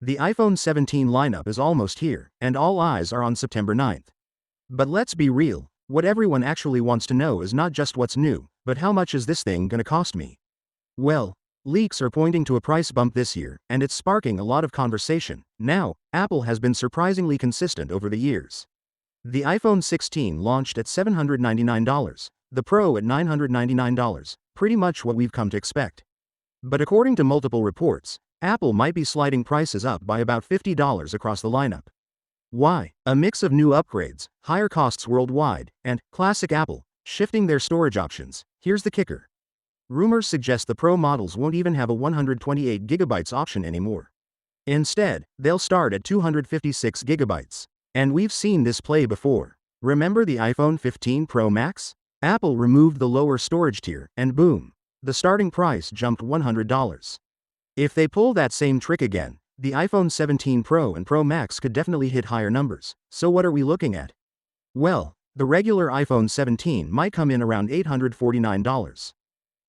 The iPhone 17 lineup is almost here, and all eyes are on September 9th. But let's be real, what everyone actually wants to know is not just what's new, but how much is this thing gonna cost me? Well, leaks are pointing to a price bump this year, and it's sparking a lot of conversation. Now, Apple has been surprisingly consistent over the years. The iPhone 16 launched at $799, the Pro at $999, pretty much what we've come to expect. But according to multiple reports, Apple might be sliding prices up by about $50 across the lineup. Why? A mix of new upgrades, higher costs worldwide, and classic Apple, shifting their storage options. Here's the kicker. Rumors suggest the Pro models won't even have a 128GB option anymore. Instead, they'll start at 256GB. And we've seen this play before. Remember the iPhone 15 Pro Max? Apple removed the lower storage tier, and boom, the starting price jumped $100. If they pull that same trick again, the iPhone 17 Pro and Pro Max could definitely hit higher numbers. So what are we looking at? Well, the regular iPhone 17 might come in around $849.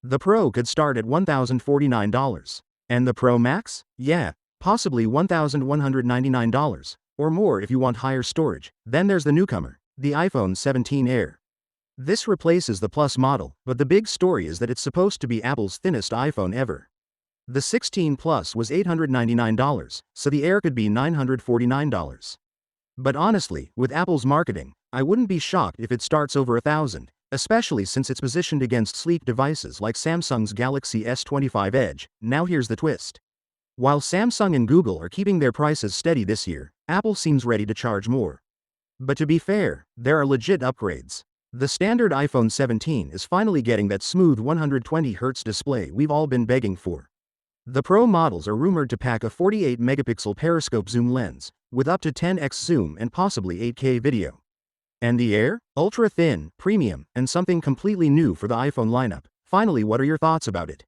The Pro could start at $1,049. And the Pro Max? Yeah, possibly $1,199, or more if you want higher storage. Then there's the newcomer, the iPhone 17 Air. This replaces the Plus model, but the big story is that it's supposed to be Apple's thinnest iPhone ever. The 16 Plus was $899, so the Air could be $949. But honestly, with Apple's marketing, I wouldn't be shocked if it starts over $1,000, especially since it's positioned against sleek devices like Samsung's Galaxy S23 Edge. Now here's the twist. While Samsung and Google are keeping their prices steady this year, Apple seems ready to charge more. But to be fair, there are legit upgrades. The standard iPhone 17 is finally getting that smooth 120Hz display we've all been begging for. The Pro models are rumored to pack a 48-megapixel periscope zoom lens, with up to 10x zoom and possibly 8K video. And the Air? Ultra-thin, premium, and something completely new for the iPhone lineup. Finally, what are your thoughts about it?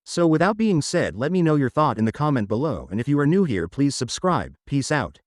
So without being said, let me know your thought in the comment below, and if you are new here, please subscribe. Peace out.